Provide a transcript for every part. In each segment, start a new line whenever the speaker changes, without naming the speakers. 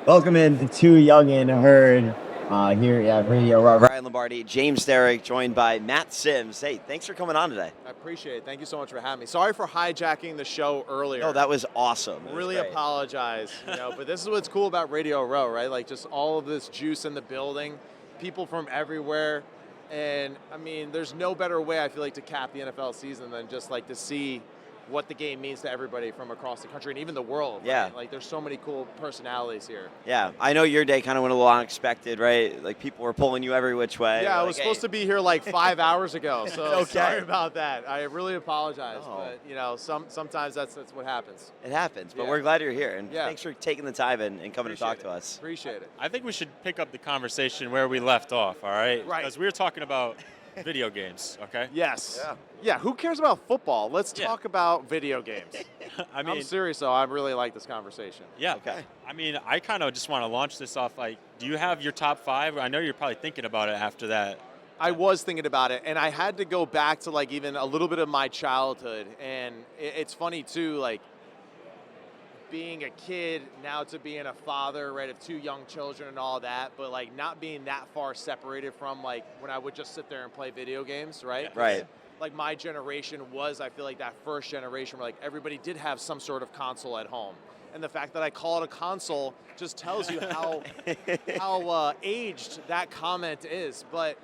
Welcome in to Too Young and Heard here at Radio Row. Ryan Lombardi, James Derrick, joined by Matt Sims. Hey, thanks for coming on today.
I appreciate it. Thank you so much for having me. Sorry for hijacking the show earlier.
No, that was awesome. It was
really
great.
apologize, but this is what's cool about Radio Row, right? Like just all of this juice in the building, people from everywhere. And I mean, there's no better way I feel like to cap the NFL season than just like to see what the game means to everybody from across the country and even the world.
Yeah.
Right? Like there's so many cool personalities here.
Yeah, I know your day kind of went a little unexpected, right? Like people were pulling you every which way.
Yeah, I
like,
was supposed to be here like 5 hours ago, so
Okay.
sorry about that. I really apologize,
No.
but sometimes that's what happens.
It happens, but
Yeah.
we're glad you're here, and
Yeah.
thanks for taking the time and coming to talk
Appreciate
to
it.
us.
Appreciate it.
I think we should pick up the conversation where we left off, all right?
Right.
Because we were talking about video games, okay?
Yes.
Yeah.
Yeah, who cares about football? Let's
Yeah.
talk about video games.
I mean,
I'm serious though, I really like this conversation.
yeah.
Okay.
I mean, I kind of just want to launch this off. Like, do you have your top five? I know you're probably thinking about it after that.
I was thinking about it, and I had to go back to like even a little bit of my childhood, and it's funny too, like being a kid now to being a father, right, of two young children and all that, but like not being that far separated from like when I would just sit there and play video games, right?
Right.
Like my generation was, I feel like that first generation where like everybody did have some sort of console at home. And the fact that I call it a console just tells you how aged that comment is. But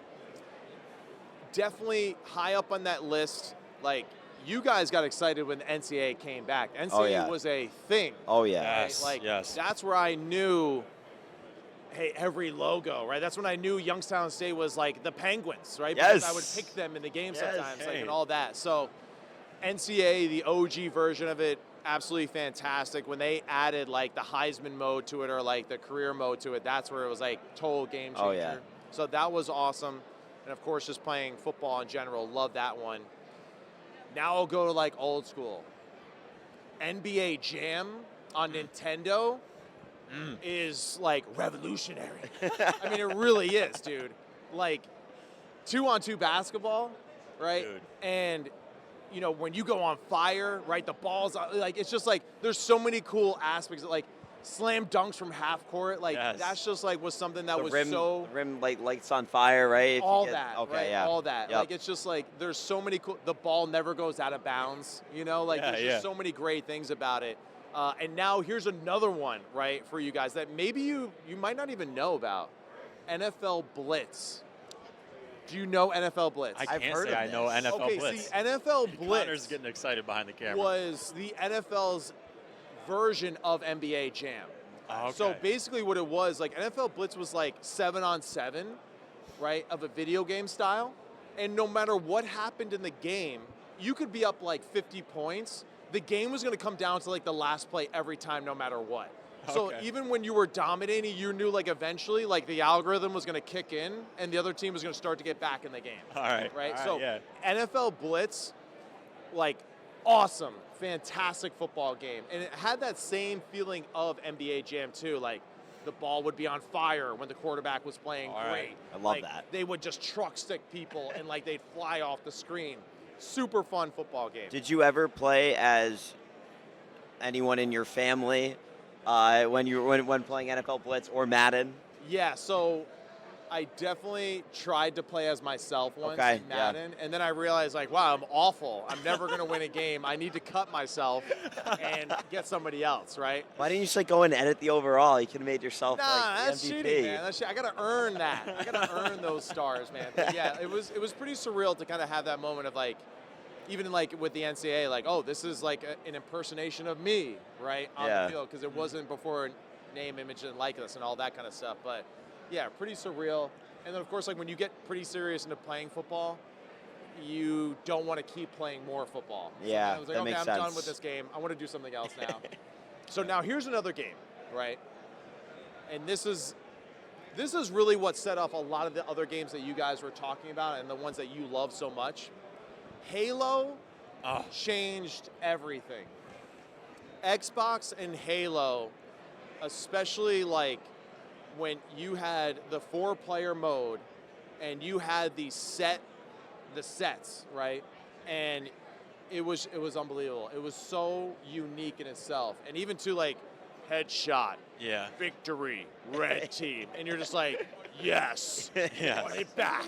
definitely high up on that list. Like you guys got excited when the NCAA came back. NCAA
Oh, yeah.
was a thing.
Oh yeah.
Yes.
Like
yes.
that's where I knew, hey, every logo, right? That's when I knew Youngstown State was like the Penguins, right? Because I would
Yes.
pick them in the game
Yes.
sometimes, like
Hey.
and all that. So NCAA, the OG version of it, absolutely fantastic. When they added like the Heisman mode to it or like the career mode to it, that's where it was like total game changer.
Oh, yeah.
So that was awesome. And of course, just playing football in general, love that one. Now I'll go to like old school. NBA Jam on Nintendo is like revolutionary. I mean, it really is, dude. Like 2-on-2 basketball, right?
Dude.
And you know, when you go on fire, right? The balls, like it's just like there's so many cool aspects. Like slam dunks from half court, like
Yes.
that's just like was something that
the
was
rim,
so
the rim like lights on fire, right? If you
all
get-
that,
Okay,
right?
yeah.
All that.
Yep.
Like it's just like there's so many cool. The ball never goes out of bounds. You know, like
Yeah,
there's
yeah.
just so many great things about it. And now here's another one, right, for you guys that maybe you might not even know about. NFL Blitz. Do you know NFL Blitz?
I
I've
can't
heard
say
of
I know
this.
NFL
okay,
Blitz.
see, NFL
Connor's
Blitz
getting excited behind the camera.
was the NFL's version of NBA Jam.
Oh, okay.
So basically what it was, like NFL Blitz was like 7-on-7, right, of a video game style. And no matter what happened in the game, you could be up like 50 points. The game was going to come down to like the last play every time, no matter what. So
Okay.
even when you were dominating, you knew like eventually like the algorithm was going to kick in and the other team was going to start to get back in the game.
All right.
Right?
All right,
So
yeah.
NFL Blitz, like awesome, fantastic football game. And it had that same feeling of NBA Jam too. Like the ball would be on fire when the quarterback was playing
All right.
great.
I love
Like,
that.
They would just truck stick people and like they'd fly off the screen. Super fun football game.
Did you ever play as anyone in your family when playing NFL Blitz or Madden?
Yeah, so I definitely tried to play as myself once
Okay,
in
yeah.
Madden, and then I realized like, wow, I'm awful. I'm never gonna win a game. I need to cut myself and get somebody else, right?
Why didn't you just like go and edit the overall? You could have made yourself
Nah,
like the
that's
MVP.
cheating, man. That's I gotta earn that. I gotta earn those stars, man. But yeah, it was pretty surreal to kind of have that moment of like, even like with the NCAA, like, oh, this is like an impersonation of me, right, on
Yeah.
the field, because it wasn't before name, image, and likeness and all that kind of stuff. But yeah, pretty surreal. And then of course, like when you get pretty serious into playing football, you don't want to keep playing more football. So
Yeah,
I was like,
that
okay,
makes
I'm done
sense.
with this game. I want to do something else now. So now here's another game, right? And this is really what set off a lot of the other games that you guys were talking about and the ones that you love so much. Halo
Oh,
changed everything. Xbox and Halo, especially like when you had the 4-player mode and you had the sets, right? And it was unbelievable. It was so unique in itself. And even to like headshot,
Yeah.
victory, red team. And you're just like, yes,
Yeah.
run it back.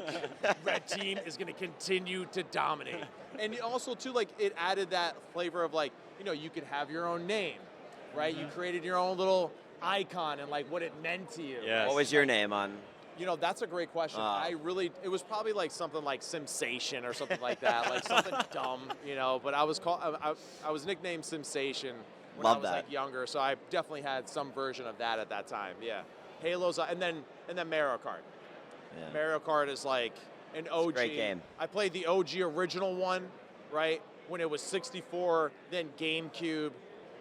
Red team is going to continue to dominate. And also, too, like, it added that flavor of, like, you could have your own name, right? You created your own little icon and, like, what it meant to you.
Yes.
What was your name on?
That's a great question. It was probably like something like Sensation or something like that, like something dumb, but I was I was nicknamed Sensation when
Love
I was
that.
like younger, so I definitely had some version of that at that time. Yeah. Halo's, and then Mario Kart.
Yeah.
Mario Kart is like an OG.
great game.
I played the OG original one, right? When it was 64, then GameCube,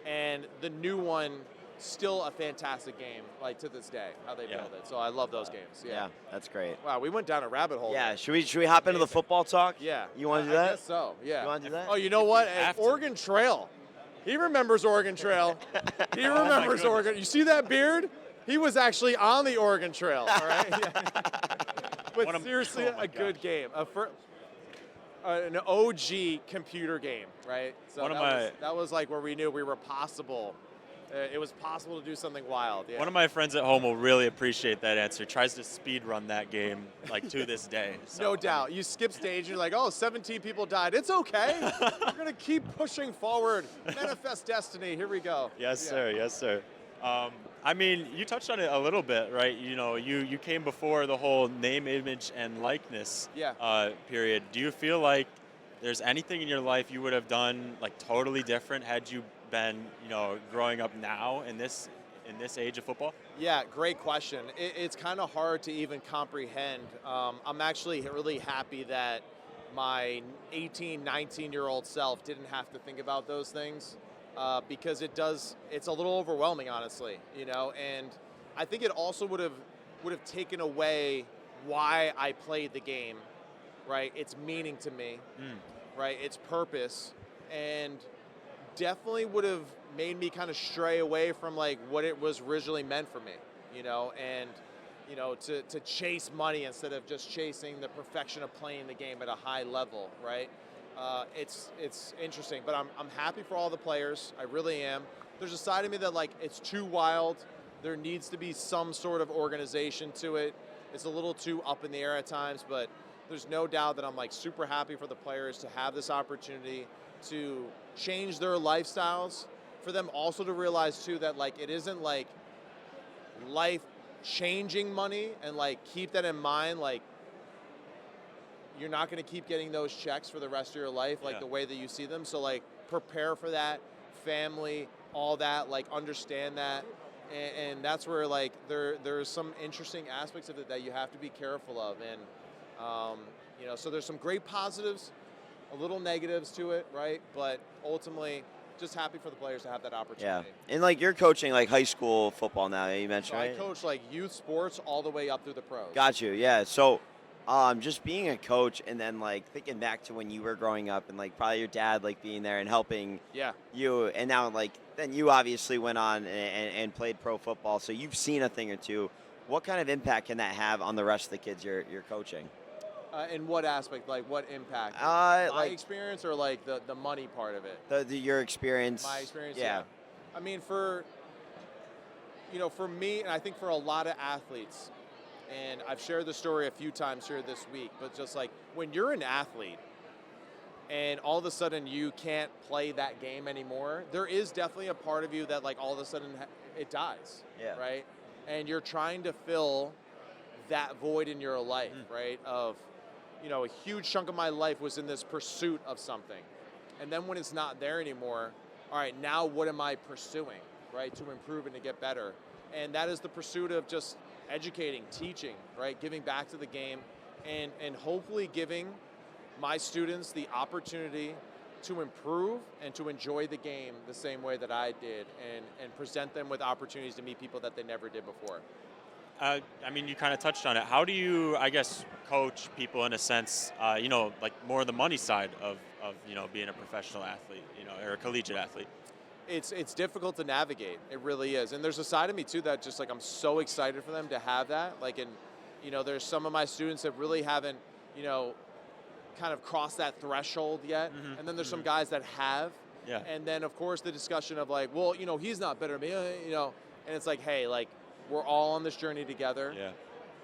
and the new one, still a fantastic game, like to this day, how they
Yeah.
build it. So I love those games.
Yeah, that's great.
Wow, we went down a rabbit hole.
Yeah,
there.
should we hop into the
Amazing.
football talk?
Yeah.
You want to do
I
that?
guess so, yeah.
You want to do that?
Oh, you know what?
have to.
Oregon Trail. He remembers Oregon Trail. He remembers
goodness.
Oregon. You see that beard? He was actually on the Oregon Trail, all right? But
What a-
seriously,
oh my
a good
gosh.
game. An OG computer game, right? So
One of
that was like where we knew we were possible. It was possible to do something wild. Yeah.
One of my friends at home will really appreciate that answer. Tries to speed run that game like to this day. So,
No doubt. You skip stage, you're like, oh, 17 people died. It's okay. We're going to keep pushing forward. Manifest destiny. Here we go.
Yes,
Yeah.
sir. Yes, sir. I mean, you touched on it a little bit, right? You came before the whole name, image, and likeness period. Do you feel like there's anything in your life you would have done like totally different had you been, growing up now in this age of football?
Yeah, great question. It's kind of hard to even comprehend. I'm actually really happy that my 18, 19-year-old self didn't have to think about those things because it's a little overwhelming, honestly, and I think it also would have taken away why I played the game, right? Its meaning to me, right? Its purpose, and definitely would have made me kind of stray away from like what it was originally meant for me, and to chase money instead of just chasing the perfection of playing the game at a high level, right? It's interesting, but I'm happy for all the players. I really am. There's a side of me that like it's too wild. There needs to be some sort of organization to it. It's a little too up in the air at times, but there's no doubt that I'm like super happy for the players to have this opportunity to change their lifestyles, for them also to realize too that like it isn't like life changing money, and like keep that in mind, like you're not going to keep getting those checks for the rest of your life like the way that you see them. So like prepare for that, family, all that, like understand that, and that's where like there's some interesting aspects of it that you have to be careful of, and so there's some great positives, a little negatives to it, right? But ultimately, just happy for the players to have that
Yeah.
opportunity.
And like you're coaching like high school football now, you mentioned,
So
right?
I coach like youth sports all the way up through the pros.
Got you. Yeah. So, just being a coach and then like thinking back to when you were growing up and like probably your dad like being there and helping
Yeah.
you, and now like then you obviously went on and played pro football, so you've seen a thing or two. What kind of impact can that have on the rest of the kids you're coaching?
In what aspect? Like what impact?
My
My experience or like the money part of it?
your experience.
My experience.
Yeah.
I mean, for me, and I think for a lot of athletes, and I've shared the story a few times here this week, but just like when you're an athlete and all of a sudden you can't play that game anymore, there is definitely a part of you that like all of a sudden it dies.
Yeah.
Right. And you're trying to fill that void in your life, right? Of, a huge chunk of my life was in this pursuit of something. And then when it's not there anymore, all right, now what am I pursuing, right? To improve and to get better. And that is the pursuit of just educating, teaching, right? Giving back to the game, and hopefully giving my students the opportunity to improve and to enjoy the game the same way that I did, and present them with opportunities to meet people that they never did before.
I mean, you kind of touched on it. How do you, I guess, coach people in a sense, like more the money side of being a professional athlete, or a collegiate athlete?
It's difficult to navigate. It really is. And there's a side of me too that just like I'm so excited for them to have that. Like, there's some of my students that really haven't, kind of crossed that threshold yet. And then there's some guys that have.
Yeah.
And then, of course, the discussion of like, well, he's not better than me, and it's like, hey, like, we're all on this journey together.
Yeah.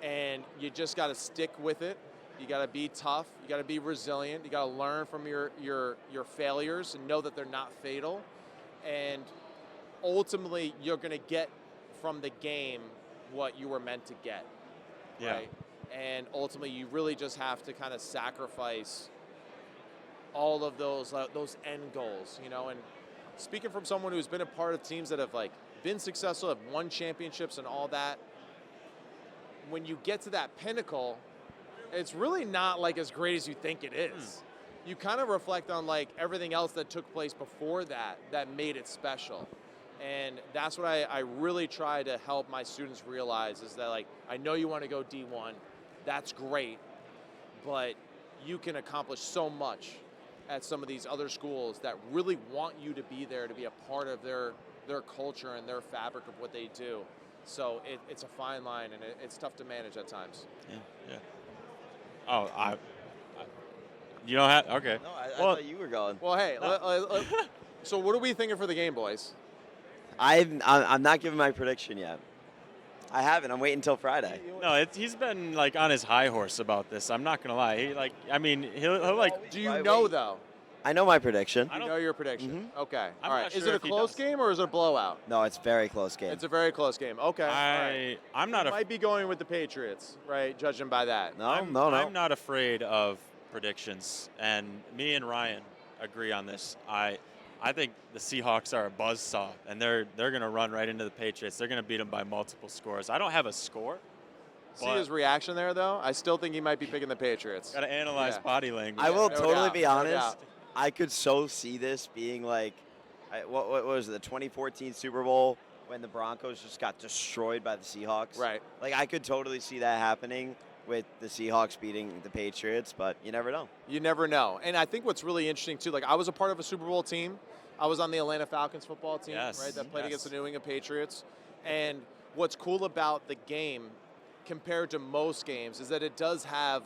And you just got to stick with it. You got to be tough. You got to be resilient. You got to learn from your failures and know that they're not fatal. And ultimately, you're going to get from the game what you were meant to get.
Yeah.
Right? And ultimately, you really just have to kind of sacrifice all of those end goals, And speaking from someone who's been a part of teams that have like been successful, have won championships and all that, when you get to that pinnacle, it's really not like as great as you think it is. You kind of reflect on like everything else that took place before that made it special. And that's what I really try to help my students realize is that, like, I know you want to go D1, that's great, but you can accomplish so much at some of these other schools that really want you to be there, to be a part of their culture and their fabric of what they do. So it's a fine line, and it's tough to manage at times.
Yeah. Oh, you don't have, okay.
No, I thought you were going.
Well, hey, so what are we thinking for the game, boys?
I'm not giving my prediction yet. I haven't. I'm waiting until Friday.
No, he's been like on his high horse about this. I'm not gonna lie. He'll like.
Do you know though?
I know my prediction.
You know your prediction. Okay.
I'm
all
not
right. Is
sure
it a
if he
close
does.
game or is it a blowout?
No, it's a very close game.
It's a very close game. Okay. all right.
I'm not.
Might be going with the Patriots, right? Judging by that.
No,
I'm not afraid of predictions, and me and Ryan agree on this. I think the Seahawks are a buzzsaw, and they're going to run right into the Patriots. They're going to beat them by multiple scores. I don't have a score.
See his reaction there, though? I still think he might be picking the Patriots.
Got to analyze body language.
I will
no
totally
doubt,
be
no
honest.
doubt.
I could so see this being like, what was it, the 2014 Super Bowl when the Broncos just got destroyed by the Seahawks?
Right.
Like, I could totally see that happening with the Seahawks beating the Patriots, but you never know.
You never know. And I think what's really interesting, too, like I was a part of a Super Bowl team. I was on the Atlanta Falcons football team, right, that played against the New England Patriots. And what's cool about the game compared to most games is that it does have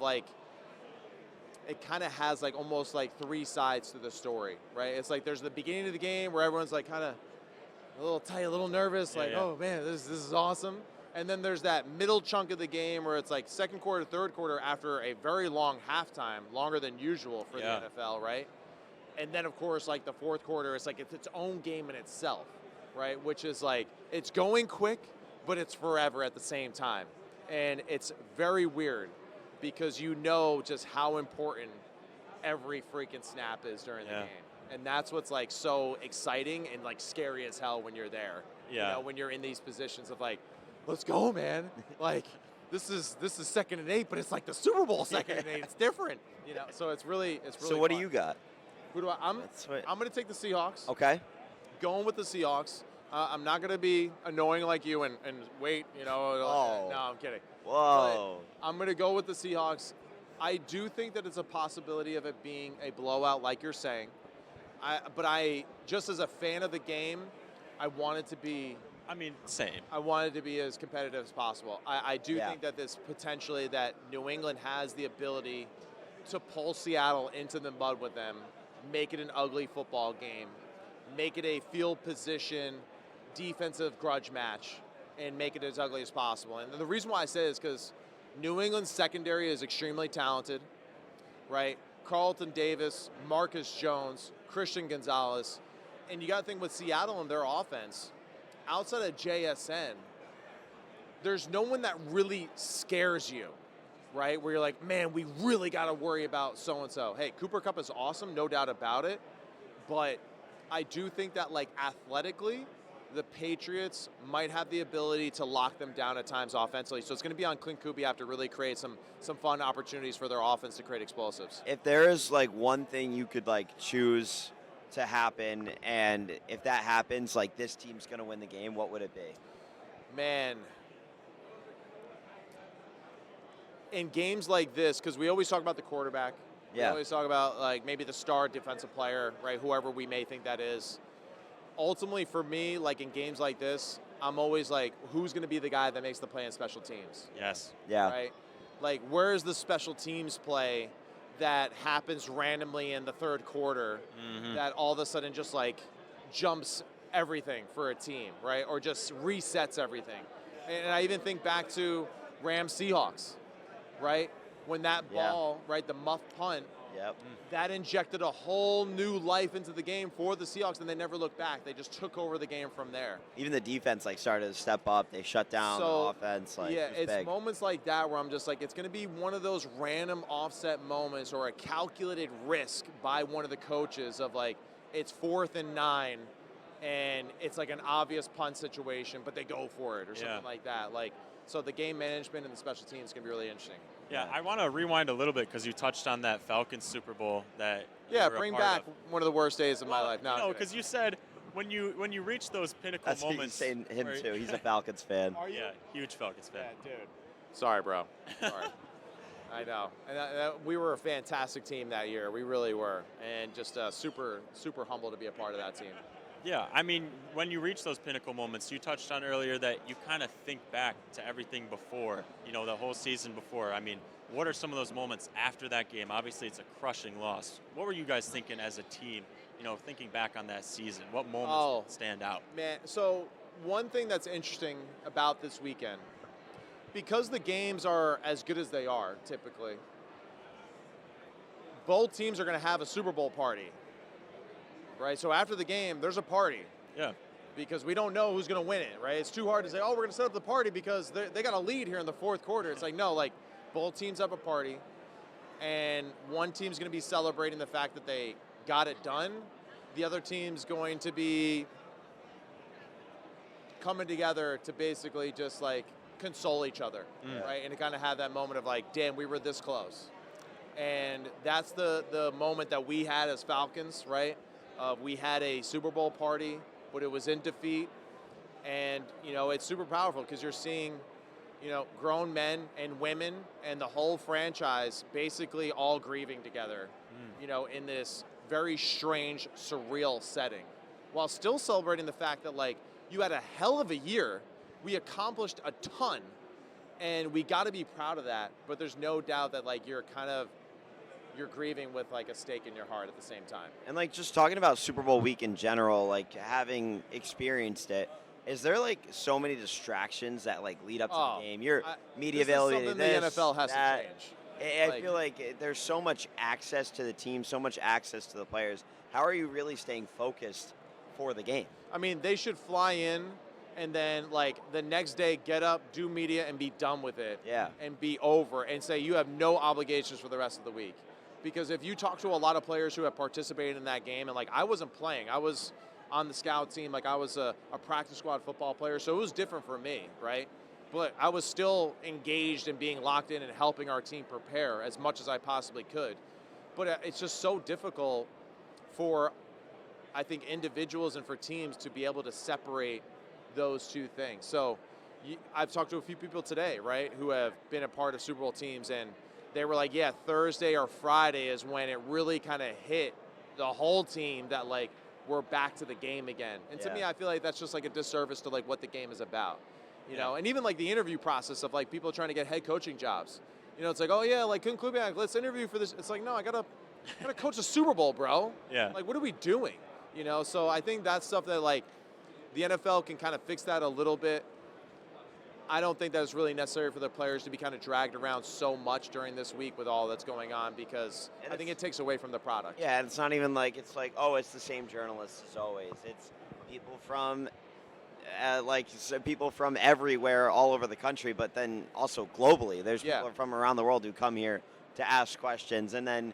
it kind of has almost three sides to the story, right? It's like there's the beginning of the game where everyone's kind of a little tight, a little nervous, oh man, this is awesome. And then there's that middle chunk of the game where it's second quarter, third quarter after a very long halftime, longer than usual for the NFL, right? And then, of course, the fourth quarter, it's it's its own game in itself, right? Which is it's going quick, but it's forever at the same time. And it's very weird because you know just how important every freaking snap is during the game. And that's what's so exciting and scary as hell when you're there.
Yeah.
You know, when you're in these positions of let's go, man. This is 2nd and 8, but it's the Super Bowl 2nd and 8. It's different, So it's really
So what
fun.
do you got?
Who do I'm going to take the Seahawks.
Okay.
Going with the Seahawks. I'm not going to be annoying like you and wait,
Oh.
No, I'm kidding.
Whoa.
But I'm going to go with the Seahawks. I do think that it's a possibility of it being a blowout, like you're saying. But just as a fan of the game, I want it to be.
Same.
I want it to be as competitive as possible. I do think that this potentially that New England has the ability to pull Seattle into the mud with them, make it an ugly football game, make it a field position, defensive grudge match, and make it as ugly as possible. And the reason why I say this is because New England's secondary is extremely talented, right? Carlton Davis, Marcus Jones, Christian Gonzalez. And you got to think with Seattle and their offense, outside of JSN, there's no one that really scares you, right? Where you're like, man, we really got to worry about so-and-so. Hey, Cooper Kupp is awesome, no doubt about it. But I do think that, athletically, the Patriots might have the ability to lock them down at times offensively. So it's going to be on Clint Kubiak to really create some fun opportunities for their offense to create explosives.
If there is, one thing you could, choose to happen, and if that happens, this team's going to win the game, what would it be?
Man, in games like this, because we always talk about the quarterback. We always talk about, maybe the star defensive player, right, whoever we may think that is. Ultimately, for me, in games like this, I'm always who's going to be the guy that makes the play in special teams?
Yes.
Yeah.
Right? Where is the special teams play that happens randomly in the third quarter
Mm-hmm.
that all of a sudden just like jumps everything for a team, right? Or just resets everything. And I even think back to Rams Seahawks, right? When that
Yeah.
ball, right, the muff punt,
Yep.
that injected a whole new life into the game for the Seahawks, and they never looked back. They just took over the game from there.
Even the defense like started to step up. They shut down the
So,
offense. Like,
yeah,
it was
it's
big.
moments like that where I'm just like, it's going to be one of those random offset moments or a calculated risk by one of the coaches of like, it's 4th and 9, and it's like an obvious punt situation, but they go for it or something like that. Like, so the game management and the special teams is going to be really interesting.
Yeah, I want to rewind a little bit because you touched on that Falcons Super Bowl that you
Yeah,
were a
bring
part
back
of.
one of the worst days of my life. No,
No, because you said when you reach those pinnacle
That's what he's
moments.
saying him
where-
too. He's a Falcons fan.
Are you?
Yeah, huge Falcons fan.
Yeah, dude. Sorry, bro. Sorry. I know. And we were a fantastic team that year. We really were. And just super, super humble to be a part of that team.
Yeah, I mean, when you reach those pinnacle moments, you touched on earlier that you kind of think back to everything before, the whole season before. I mean, what are some of those moments after that game? Obviously, it's a crushing loss. What were you guys thinking as a team, thinking back on that season? What moments stand out?
Man, so one thing that's interesting about this weekend, because the games are as good as they are typically, both teams are going to have a Super Bowl party. Right, so after the game, there's a party.
Yeah.
Because we don't know who's going to win it, right? It's too hard to say, we're going to set up the party because they got a lead here in the fourth quarter. It's like, no, like, both teams have a party, and one team's going to be celebrating the fact that they got it done. The other team's going to be coming together to basically just, like, console each other, right? And to kind of have that moment of, like, damn, we were this close. And that's the moment that we had as Falcons, right? We had a Super Bowl party, but it was in defeat. And, it's super powerful because you're seeing, grown men and women and the whole franchise basically all grieving together, in this very strange, surreal setting, while still celebrating the fact that, like, you had a hell of a year. We accomplished a ton, and we got to be proud of that. But there's no doubt that, like, you're grieving with like a stake in your heart at the same time.
And like just talking about Super Bowl week in general, like having experienced it, is there like so many distractions that like lead up to the game? Your media availability,
something the NFL has to change.
I feel like there's so much access to the team, so much access to the players. How are you really staying focused for the game?
I mean, they should fly in and then like the next day get up, do media, and be done with it.
Yeah.
And be over and say you have no obligations for the rest of the week. Because if you talk to a lot of players who have participated in that game, and like I wasn't playing, I was on the scout team, like I was a practice squad football player, so it was different for me, right? But I was still engaged in being locked in and helping our team prepare as much as I possibly could. But it's just so difficult for, I think, individuals and for teams to be able to separate those two things. So I've talked to a few people today, right, who have been a part of Super Bowl teams, and they were like, yeah, Thursday or Friday is when it really kind of hit the whole team that, like, we're back to the game again. And to me, I feel like that's just, like, a disservice to, like, what the game is about, you know? And even, like, the interview process of, like, people trying to get head coaching jobs. It's like, oh, yeah, like, Kubiak, let's interview for this. It's like, no, I gotta coach the Super Bowl, bro.
Yeah.
Like, what are we doing? So I think that's stuff that, like, the NFL can kind of fix that a little bit. I don't think that it's really necessary for the players to be kind of dragged around so much during this week with all that's going on, because I think it takes away from the product.
Yeah, and it's not even like it's like, oh, it's the same journalists as always. It's people from people from everywhere, all over the country, but then also globally. There's people from around the world who come here to ask questions, and then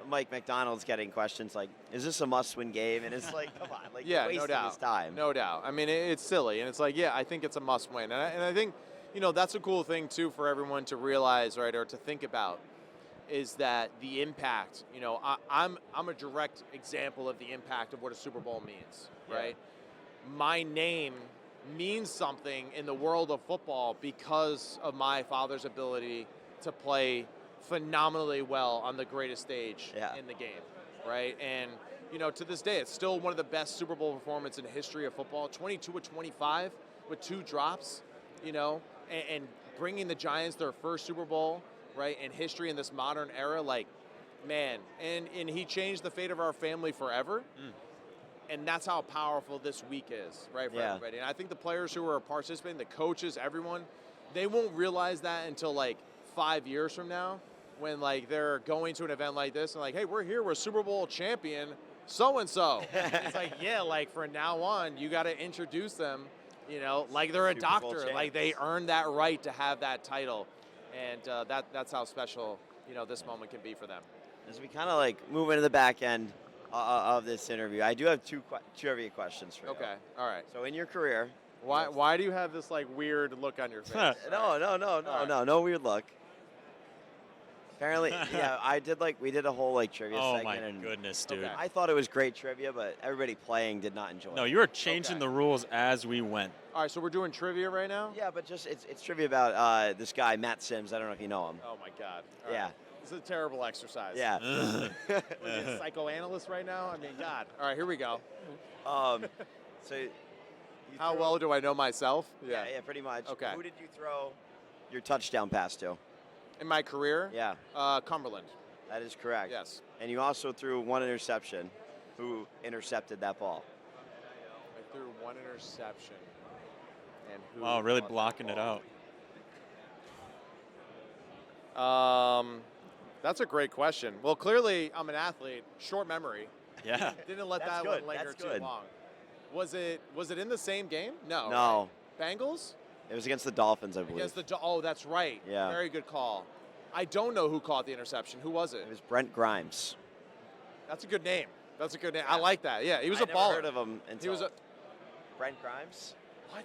Mike McDonald's getting questions like, "Is this a must-win game?" And it's like, come on, like, wasting
no doubt.
his time.
No doubt. I mean, it's silly, and it's like, yeah, I think it's a must-win, and I think, that's a cool thing too for everyone to realize, right, or to think about, is that the impact. I'm a direct example of the impact of what a Super Bowl means, right? My name means something in the world of football because of my father's ability to play phenomenally well on the greatest stage in the game, right? And, to this day, it's still one of the best Super Bowl performances in the history of football. 22-25 with 2 drops, and bringing the Giants their first Super Bowl, right, in history in this modern era, like, Man, and he changed the fate of our family forever. And that's how powerful this week is, right, for everybody. And I think the players who are participating, the coaches, everyone, they won't realize that until like 5 years from now, when like they're going to an event like this and like, hey, we're here, we're Super Bowl champion so-and-so. It's like, yeah, like from now on, you got to introduce them, you know, like they're a
Super Bowl
doctor,
champs.
like they earned that right to have that title. And that's how special, you know, this moment can be for them.
As we kind of like move into the back end of this interview, I do have two trivia questions for you.
Okay, all right.
So in your career,
Why do you have this like weird look on your face?
no weird look. Apparently, yeah, we did a whole like trivia
Oh
segment.
my
and
goodness, dude.
I thought it was great trivia, but everybody playing did not enjoy it.
No, you were changing the rules as we went.
All right, so we're doing trivia right now?
Yeah, but just it's trivia about this guy, Matt Sims. I don't know if you know him.
Oh my God. All
Yeah.
right. This is a terrible exercise.
Yeah.
We're getting psychoanalyst right now? I mean, God. All right, here we go.
So
How well do I know myself?
Yeah, pretty much.
Okay.
Who did you throw your touchdown pass to?
In my career?
Yeah.
Cumberland.
That is correct.
Yes.
And you also threw one interception. Who intercepted that ball?
I threw one interception. And who
Wow, really
caught that
blocking it
ball?
out.
That's a great question. Well, clearly I'm an athlete. Short memory.
Yeah.
Didn't let
That's
that
good.
one linger
That's
too
good.
long. Was it in the same game? No.
No.
Right? Bengals?
It was against the Dolphins, I believe.
Against oh, that's right.
Yeah.
Very good call. I don't know who caught the interception. Who was it?
It was Brent Grimes.
That's a good name. That's a good name. I like that. Yeah, he was
I
a
never
baller.
heard of him until
He was a
Brent Grimes?
what?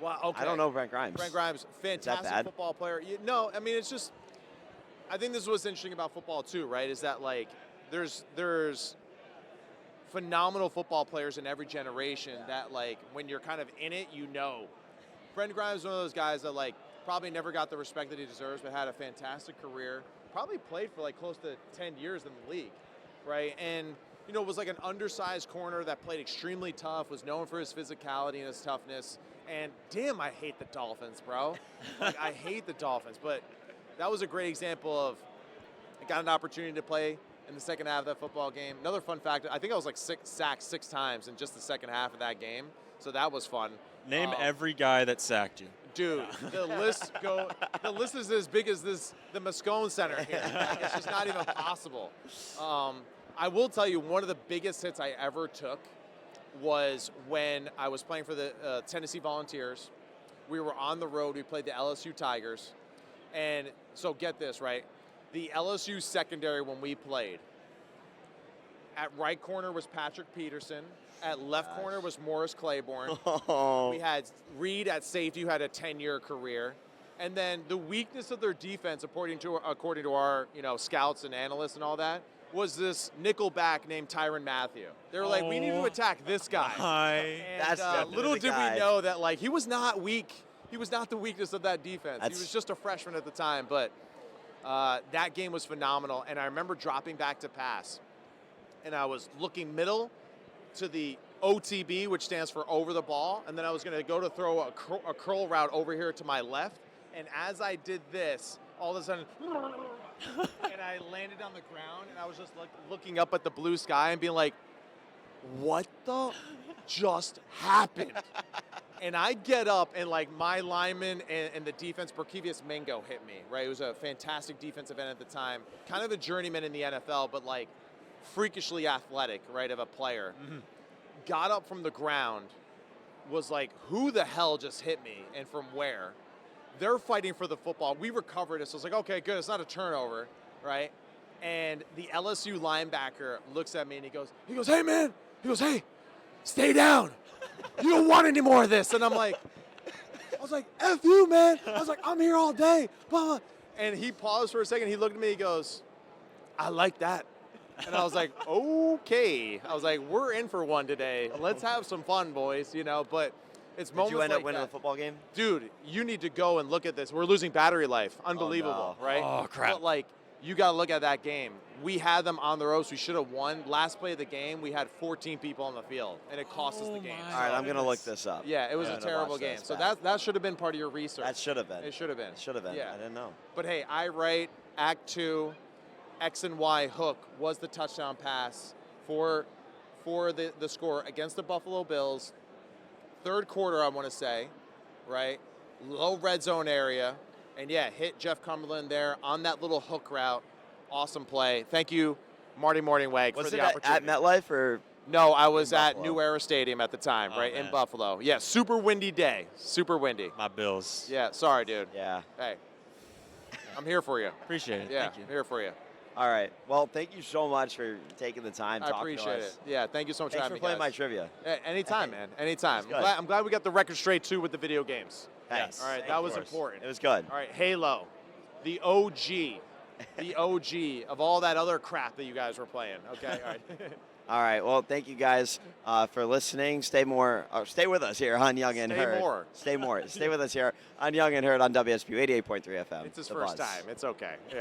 Wow. Okay.
I don't know Brent Grimes.
Brent Grimes, fantastic
bad?
football player. No, I mean it's just. I think this is what's interesting about football too, right? Is that like there's phenomenal football players in every generation that like when you're kind of in it, you know. Brent Grimes is one of those guys that like probably never got the respect that he deserves, but had a fantastic career. Probably played for like close to 10 years in the league, right? And you know, was like an undersized corner that played extremely tough, was known for his physicality and his toughness. And damn, I hate the Dolphins, bro. Like, I hate the Dolphins, but that was a great example of I got an opportunity to play in the second half of that football game. Another fun fact, I think I was like sacked 6 times in just the second half of that game. So that was fun.
Name every guy that sacked you.
Dude, the list is as big as the Moscone Center here. Like, it's just not even possible. I will tell you, one of the biggest hits I ever took was when I was playing for the Tennessee Volunteers. We were on the road. We played the LSU Tigers. And so get this, right? The LSU secondary when we played, at right corner was Patrick Peterson. At left corner was Morris Claiborne.
Oh.
We had Reed at safety, who had a 10-year career. And then the weakness of their defense, according to our scouts and analysts and all that, was this nickelback named Tyrann Mathieu. They were like, we need to attack this guy. And
That's definitely
little
the
did
guy.
we know that like he was not weak. He was not the weakness of that defense. He was just a freshman at the time, but that game was phenomenal. And I remember dropping back to pass, and I was looking middle to the OTB, which stands for over the ball, and then I was going to go to throw a curl route over here to my left. And as I did this, all of a sudden, and I landed on the ground, and I was just looking up at the blue sky and being like, what the just happened? And I get up, and like my lineman and the defense, Berkevius Mingo, hit me, right? It was a fantastic defensive end at the time, kind of a journeyman in the NFL, but like freakishly athletic, right, of a player. Mm-hmm. Got up from the ground, was like, who the hell just hit me, and from where? They're fighting for the football. We recovered it, so it's like, okay, good, it's not a turnover, right? And the LSU linebacker looks at me and he goes, hey, man. He goes, hey, stay down. You don't want any more of this. And I was like, F you, man. I was like, I'm here all day. Blah, blah. And he paused for a second. He looked at me. He goes, I like that. And I was like, okay. I was like, we're in for one today. Let's have some fun, boys. But it's moments like that.
Did you end up winning the football game?
Dude, you need to go and look at this. We're losing battery life. Unbelievable, right?
Oh, crap.
But, like, you got to look at that game. We had them on the ropes. We should have won. Last play of the game, we had 14 people on the field, and it cost us the game.
All right, I'm going to look this up.
Yeah, it was a terrible game. So that should have been part of your research.
That should have been.
It should have been.
It should have been.
Yeah.
I didn't know.
But, hey, I write Act 2, X and Y hook was the touchdown pass for the score against the Buffalo Bills. Third quarter, I want to say, right? Low red zone area. And yeah, hit Jeff Cumberland there on that little hook route. Awesome play. Thank you, Marty Morningweg, for the opportunity.
At MetLife or?
No, I was at
Buffalo?
New Era Stadium at the time, right,
man.
in Buffalo. Yeah, super windy day. Super windy.
My Bills.
Yeah, sorry, dude.
Yeah.
Hey, I'm here for you.
Appreciate it.
Yeah,
Thank you.
I'm here for you.
All right. Well, thank you so much for taking the time.
I
talking
appreciate
to
it.
us.
Yeah, thank you so much
Thanks
for
for
having
playing
me,
my
guys.
trivia.
Anytime, man. Anytime.
Good.
I'm glad we got the record straight, too, with the video games.
Thanks.
All right,
Of
that was
course.
important.
It was good.
All right, Halo, the OG. The OG of all that other crap that you guys were playing. Okay, all right.
All right. Well, thank you guys for listening. Stay with us here on Young and
Stay
Heard.
more.
Stay more. Stay with us here on Young and Heard on WSPU 88.3 FM.
It's his
The
first
Buzz.
time. It's okay. Yeah.